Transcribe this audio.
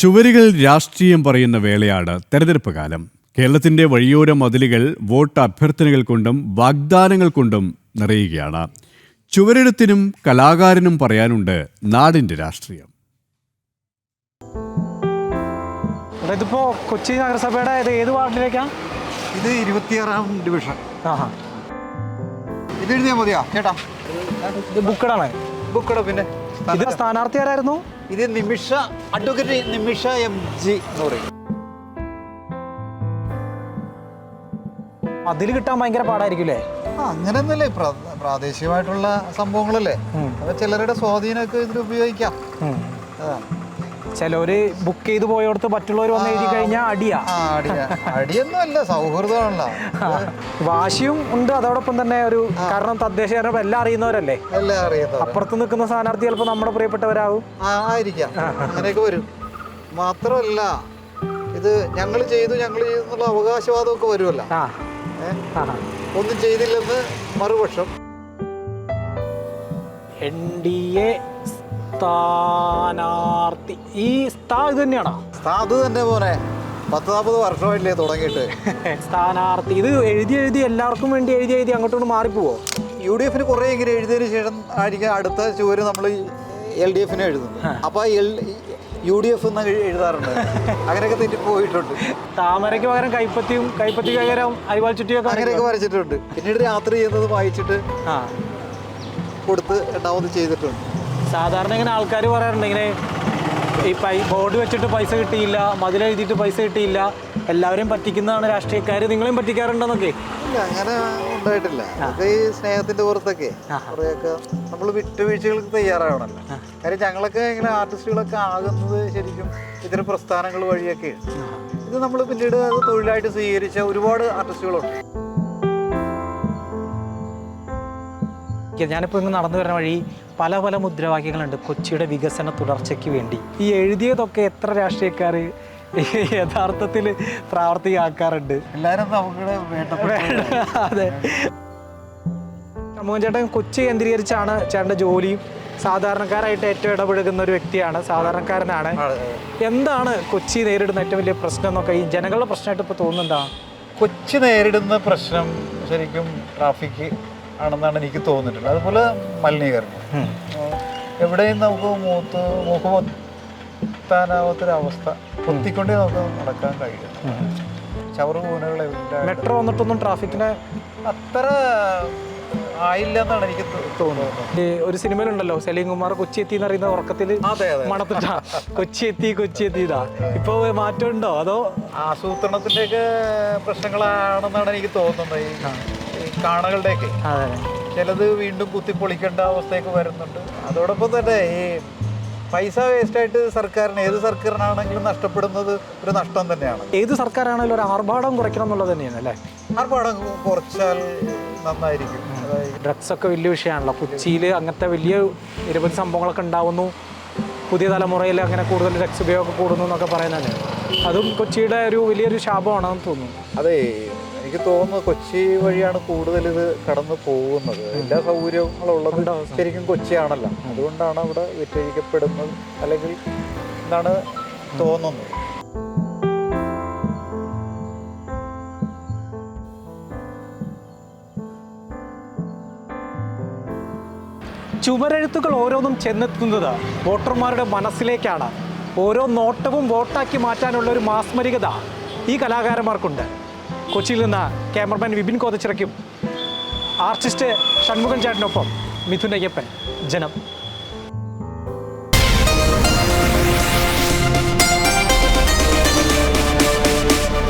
ചുവരുകൾ രാഷ്ട്രീയം പറയുന്ന വേളയാണ് തെരഞ്ഞെടുപ്പ് കാലം. കേരളത്തിന്റെ വഴിയോര മതിലുകൾ വോട്ട് അഭ്യർത്ഥനകൾ കൊണ്ടും വാഗ്ദാനങ്ങൾ കൊണ്ടും നിറയുകയാണ്. ചുവരെഴുത്തിനും കലാകാരനും പറയാനുണ്ട് നാടിന്റെ രാഷ്ട്രീയം. ഇതിപ്പോ കൊച്ചി നഗരസഭയുടെ ഏത് വാർഡിലേക്കാണ്? ഇത് 26ാം ഡിവിഷൻ. ഇത് എഴുതിയാൽ മതിയാ ചേട്ടാ? ഇത് ബുക്കഡാണ്. ബുക്കട. പിന്നെ ഇത് സ്ഥാനാർത്ഥി ആരായിരുന്നു? ഇത് അഡ്വക്കേറ്റ് നിമിഷ MG എന്ന് പറയും. അതിൽ കിട്ടാൻ ഭയങ്കര പാടായിരിക്കും. അങ്ങനെയൊന്നുമല്ലേ, പ്രാദേശികമായിട്ടുള്ള സംഭവങ്ങളല്ലേ, അത് ചിലരുടെ സ്വാധീനമൊക്കെ ഇതിൽ ഉപയോഗിക്കാം. ചിലവര് ബുക്ക് ചെയ്ത് പോയോടത്ത് മറ്റുള്ളവർ വന്ന് എഴുതി കഴിഞ്ഞാൽ അടിയാ. അടിയൊന്നും അല്ല, സൗഹൃദമാണല്ലോ. വാശിയും ഉണ്ട് അതോടൊപ്പം തന്നെ ഒരു, കാരണം തദ്ദേശം എല്ലാം അറിയുന്നവരല്ലേ, എല്ലാം അറിയുന്നത്. അപ്പുറത്ത് നിൽക്കുന്ന സ്ഥാനാർത്ഥി ചിലപ്പോൾ നമ്മുടെ പ്രിയപ്പെട്ടവരാകും. ആയിരിക്കാം, അങ്ങനെയൊക്കെ വരും. മാത്രമല്ല ഇത് ഞങ്ങൾ ചെയ്തു എന്നുള്ള അവകാശവാദമൊക്കെ വരുമല്ലോ. ഒന്നും ചെയ്തില്ലെന്ന് മറുപക്ഷം. NDA സ്ഥാനാർത്ഥി ഈ ഇത് തന്നെയാണോ? അത് തന്നെ പോലെ 10-40 വർഷമായില്ലേ തുടങ്ങിയിട്ട്. സ്ഥാനാർത്ഥി ഇത് എഴുതി എല്ലാവർക്കും വേണ്ടി എഴുതി അങ്ങോട്ടോട്ട് മാറിപ്പോവോ? UDF കുറേ ഇങ്ങനെ എഴുതിയതിന് ശേഷം ആയിരിക്കും അടുത്ത ചുവര് നമ്മൾ LDF എഴുതുന്നത്. അപ്പൊ UDF എന്ന് എഴുതാറുണ്ട്. അങ്ങനെയൊക്കെ തെറ്റിപ്പോയിട്ടുണ്ട്. താമരയ്ക്ക് പകരം കൈപ്പത്തിയും കൈപ്പത്തിക്ക് പകരം അരിവാൾ ചുറ്റിയൊക്കെ അങ്ങനെയൊക്കെ വരച്ചിട്ടുണ്ട്. പിന്നീട് രാത്രി ചെയ്യുന്നത് വായിച്ചിട്ട് കൊടുത്ത് രണ്ടാമത് ചെയ്തിട്ടുണ്ട്. സാധാരണ ഇങ്ങനെ ആൾക്കാർ പറയാറുണ്ട്, ഇങ്ങനെ ഈ ബോർഡ് വെച്ചിട്ട് പൈസ കിട്ടിയില്ല, മതിലെഴുതിയിട്ട് പൈസ കിട്ടിയില്ല, എല്ലാവരെയും പറ്റിക്കുന്നതാണ് രാഷ്ട്രീയക്കാർ, നിങ്ങളെയും പറ്റിക്കാറുണ്ടെന്നൊക്കെ. ഇല്ല, അങ്ങനെ ഉണ്ടായിട്ടില്ല. അതൊക്കെ ഈ സ്നേഹത്തിന്റെ പുറത്തൊക്കെ കുറേയൊക്കെ നമ്മൾ വിട്ടുവീഴ്ചകൾക്ക് തയ്യാറാവണല്ലോ. കാര്യം ഞങ്ങളൊക്കെ ഇങ്ങനെ ആർട്ടിസ്റ്റുകളൊക്കെ ആകുന്നത് ശരിക്കും ഇത്തരം പ്രസ്ഥാനങ്ങൾ വഴിയൊക്കെ. ഇത് നമ്മൾ പിന്നീട് അത് തൊഴിലായിട്ട് സ്വീകരിച്ച ഒരുപാട് ആർട്ടിസ്റ്റുകളുണ്ട്. ഞാനിപ്പോൾ ഇങ്ങ് നടന്നു വരുന്ന വഴി പല മുദ്രാവാക്യങ്ങളുണ്ട് കൊച്ചിയുടെ വികസന തുടർച്ചയ്ക്ക് വേണ്ടി. ഈ എഴുതിയതൊക്കെ എത്ര രാഷ്ട്രീയക്കാർ യഥാർത്ഥത്തിൽ പ്രാവർത്തികമാക്കാറുണ്ട്? എല്ലാവരും നമുക്ക്. അതെ, മോഹൻ ചേട്ടൻ കൊച്ചി കേന്ദ്രീകരിച്ചാണ് ചേട്ടൻ്റെ ജോലിയും. സാധാരണക്കാരായിട്ട് ഏറ്റവും ഇടപെടുന്ന ഒരു വ്യക്തിയാണ്, സാധാരണക്കാരനാണ്. എന്താണ് കൊച്ചി നേരിടുന്ന ഏറ്റവും വലിയ പ്രശ്നം എന്നൊക്കെ ഈ ജനങ്ങളുടെ പ്രശ്നമായിട്ട് ഇപ്പോൾ തോന്നുന്നുണ്ടാണ്? കൊച്ചി നേരിടുന്ന പ്രശ്നം ശരിക്കും ട്രാഫിക് ആണെന്നാണ് എനിക്ക് തോന്നിയിട്ടുള്ളത്. അതുപോലെ മലിനീകരണം. എവിടെയും നമുക്ക് മൂക്ക് പൊത്താനാവാത്തൊരവസ്ഥ, പൊത്തിക്കൊണ്ടേ നമുക്ക് നടക്കാൻ കഴിയും. ചവറ് കൂനകളെല്ലാം. മെട്രോ വന്നിട്ടൊന്നും ട്രാഫിക്കിനെ അത്ര ആയില്ല എന്നാണ് എനിക്ക് തോന്നുന്നത്. ഒരു സിനിമയിലുണ്ടല്ലോ, സലീം കുമാർ കൊച്ചി എത്തി എന്ന് പറയുന്ന ഉറക്കത്തിൽ മണത്തിട്ടാ കൊച്ചി എത്തിയതാ. ഇപ്പൊ മാറ്റം ഉണ്ടോ അതോ ആസൂത്രണത്തിന്റെയൊക്കെ പ്രശ്നങ്ങളാണെന്നാണ് എനിക്ക് തോന്നുന്നത്. ഈ കാണകളുടെയൊക്കെ ചിലത് വീണ്ടും കുത്തിപ്പൊളിക്കേണ്ട അവസ്ഥയൊക്കെ വരുന്നുണ്ട്. അതോടൊപ്പം തന്നെ ഈ പൈസ വേസ്റ്റായിട്ട് സർക്കാരിന്, ഏത് സർക്കാരിനാണെങ്കിലും നഷ്ടപ്പെടുന്നത് ഒരു നഷ്ടം തന്നെയാണ്. ഏത് സർക്കാരാണെങ്കിലും ഒരു ആർഭാടം കുറയ്ക്കണം എന്നുള്ളത് തന്നെയാണ് അല്ലേ? ആർഭാടം കുറച്ചാൽ നന്നായിരിക്കും. ഡ്രഗ്സ് ഒക്കെ വലിയ വിഷയമാണല്ലോ കൊച്ചിയിൽ. അങ്ങനത്തെ വലിയ നിരവധി സംഭവങ്ങളൊക്കെ ഉണ്ടാവുന്നു. പുതിയ തലമുറയിൽ അങ്ങനെ കൂടുതൽ ഡ്രഗ്സ് ഉപയോഗം കൂടുന്നു എന്നൊക്കെ പറയുന്നത്, അതും കൊച്ചിയുടെ ഒരു വലിയൊരു ശാപമാണെന്ന് തോന്നുന്നു. അതെ, എനിക്ക് തോന്നുന്നു കൊച്ചി വഴിയാണ് കൂടുതൽ ഇത് കടന്നു പോകുന്നത്. എല്ലാ സൗകര്യങ്ങളുള്ളത് ശരിക്കും കൊച്ചിയാണല്ലോ. അതുകൊണ്ടാണ് അവിടെ വിറ്റഴിക്കപ്പെടുന്നത്, അല്ലെങ്കിൽ എന്താണ് തോന്നുന്നത്. ചുവരെഴുത്തുകൾ ഓരോന്നും ചെന്നെത്തുന്നത് വോട്ടർമാരുടെ മനസ്സിലേക്കാണ്. ഓരോ നോട്ടവും വോട്ടാക്കി മാറ്റാനുള്ള ഒരു മാസ്മരികത ഈ കലാകാരന്മാർക്കുണ്ട്. കൊച്ചിയിൽ നിന്ന് ക്യാമറമാൻ വിപിൻ കോതച്ചിറയ്ക്കും ആർട്ടിസ്റ്റ് ഷൺമുഖൻ ചേട്ടനൊപ്പം മിഥുൻ അയ്യപ്പൻ, ജനം.